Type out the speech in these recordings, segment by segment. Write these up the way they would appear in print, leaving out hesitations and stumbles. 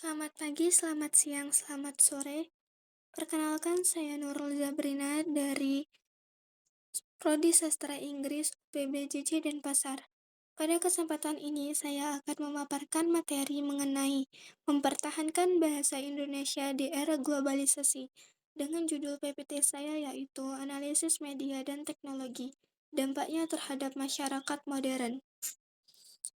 Selamat pagi, selamat siang, selamat sore. Perkenalkan, saya Nurul Zabrina dari Prodi Sastra Inggris PBJJ Denpasar. Pada kesempatan ini, saya akan memaparkan materi mengenai mempertahankan bahasa Indonesia di era globalisasi dengan judul PPT saya yaitu Analisis Media dan Teknologi, Dampaknya Terhadap Masyarakat Modern.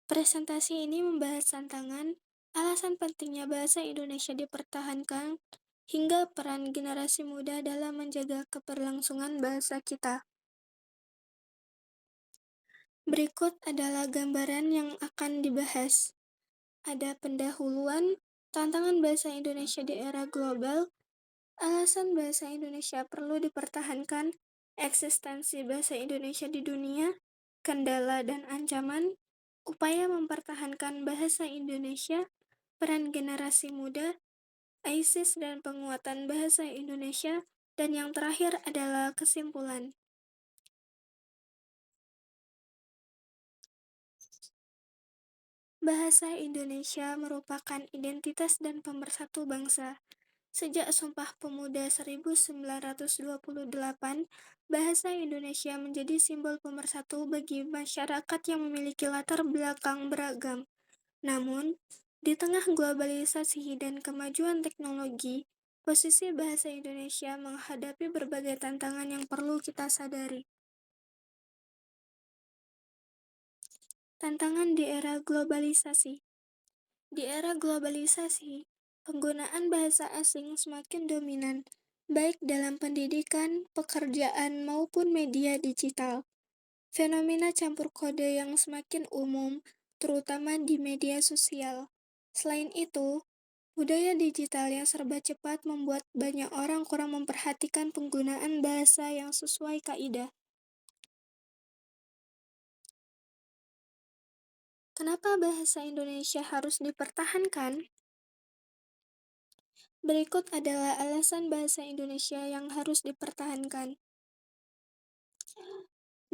Presentasi ini membahas tantangan, alasan pentingnya bahasa Indonesia dipertahankan, hingga peran generasi muda dalam menjaga keberlangsungan bahasa kita. Berikut adalah gambaran yang akan dibahas. Ada pendahuluan, tantangan bahasa Indonesia di era global, alasan bahasa Indonesia perlu dipertahankan, eksistensi bahasa Indonesia di dunia, kendala dan ancaman, upaya mempertahankan bahasa Indonesia, peran generasi muda, ISIS dan penguatan bahasa Indonesia, dan yang terakhir adalah kesimpulan. Bahasa Indonesia merupakan identitas dan pemersatu bangsa. Sejak Sumpah Pemuda 1928, bahasa Indonesia menjadi simbol pemersatu bagi masyarakat yang memiliki latar belakang beragam. Namun, di tengah globalisasi dan kemajuan teknologi, posisi bahasa Indonesia menghadapi berbagai tantangan yang perlu kita sadari. Tantangan di era globalisasi. Di era globalisasi, penggunaan bahasa asing semakin dominan, baik dalam pendidikan, pekerjaan, maupun media digital. Fenomena campur kode yang semakin umum, terutama di media sosial. Selain itu, budaya digital yang serba cepat membuat banyak orang kurang memperhatikan penggunaan bahasa yang sesuai kaidah. Kenapa bahasa Indonesia harus dipertahankan? Berikut adalah alasan bahasa Indonesia yang harus dipertahankan.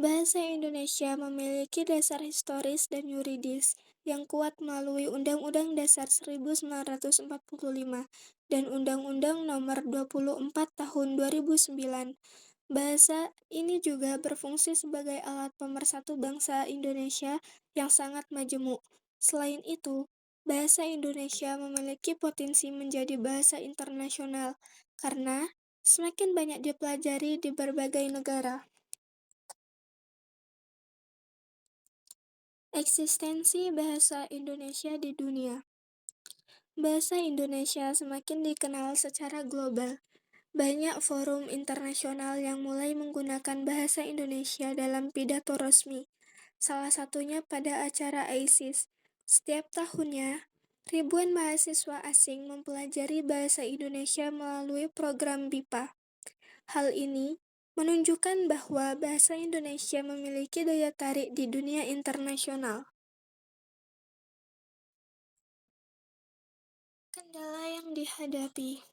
Bahasa Indonesia memiliki dasar historis dan yuridis yang kuat melalui Undang-Undang Dasar 1945 dan Undang-Undang Nomor 24 Tahun 2009. Bahasa ini juga berfungsi sebagai alat pemersatu bangsa Indonesia yang sangat majemuk. Selain itu, bahasa Indonesia memiliki potensi menjadi bahasa internasional karena semakin banyak dipelajari di berbagai negara. Eksistensi bahasa Indonesia di dunia. Bahasa Indonesia semakin dikenal secara global. Banyak forum internasional yang mulai menggunakan bahasa Indonesia dalam pidato resmi, salah satunya pada acara ISIS. Setiap tahunnya, ribuan mahasiswa asing mempelajari bahasa Indonesia melalui program BIPA. Hal ini menunjukkan bahwa bahasa Indonesia memiliki daya tarik di dunia internasional. Kendala yang dihadapi.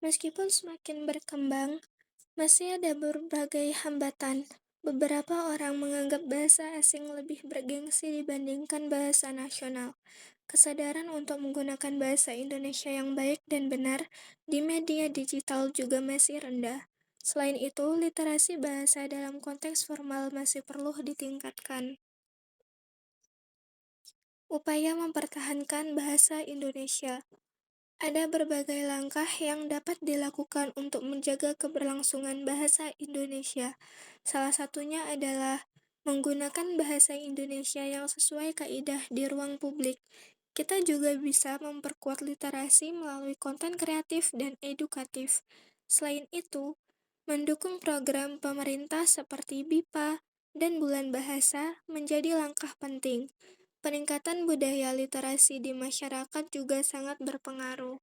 Meskipun semakin berkembang, masih ada berbagai hambatan. Beberapa orang menganggap bahasa asing lebih bergengsi dibandingkan bahasa nasional. Kesadaran untuk menggunakan bahasa Indonesia yang baik dan benar di media digital juga masih rendah. Selain itu, literasi bahasa dalam konteks formal masih perlu ditingkatkan. Upaya mempertahankan bahasa Indonesia. Ada berbagai langkah yang dapat dilakukan untuk menjaga keberlangsungan bahasa Indonesia. Salah satunya adalah menggunakan bahasa Indonesia yang sesuai kaidah di ruang publik. Kita juga bisa memperkuat literasi melalui konten kreatif dan edukatif. Selain itu, mendukung program pemerintah seperti BIPA dan Bulan Bahasa menjadi langkah penting. Peningkatan budaya literasi di masyarakat juga sangat berpengaruh.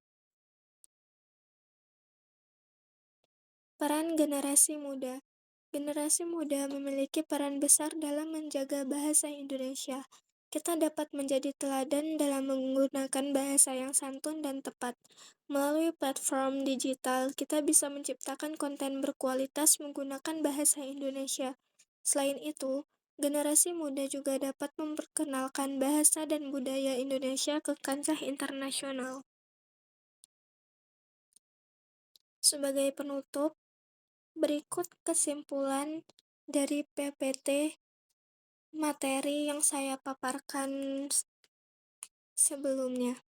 Peran generasi muda. Generasi muda memiliki peran besar dalam menjaga bahasa Indonesia. Kita dapat menjadi teladan dalam menggunakan bahasa yang santun dan tepat. Melalui platform digital, kita bisa menciptakan konten berkualitas menggunakan bahasa Indonesia. Selain itu, Generasi muda juga dapat memperkenalkan bahasa dan budaya Indonesia ke kancah internasional. Sebagai penutup, berikut kesimpulan dari PPT materi yang saya paparkan sebelumnya.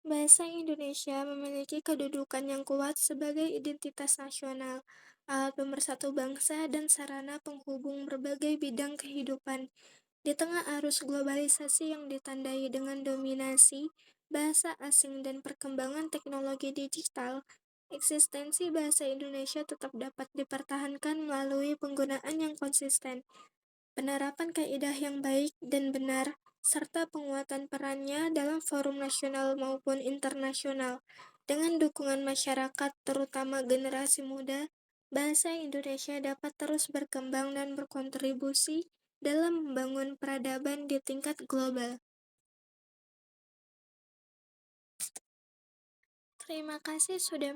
Bahasa Indonesia memiliki kedudukan yang kuat sebagai identitas nasional, alat pemersatu bangsa, dan sarana penghubung berbagai bidang kehidupan. Di tengah arus globalisasi yang ditandai dengan dominasi bahasa asing dan perkembangan teknologi digital, eksistensi bahasa Indonesia tetap dapat dipertahankan melalui penggunaan yang konsisten, penerapan kaidah yang baik dan benar, serta penguatan perannya dalam forum nasional maupun internasional. Dengan dukungan masyarakat, terutama generasi muda, bahasa Indonesia dapat terus berkembang dan berkontribusi dalam membangun peradaban di tingkat global. Terima kasih sudah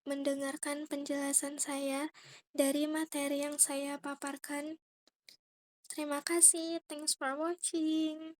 mendengarkan penjelasan saya dari materi yang saya paparkan. Terima kasih, thanks for watching.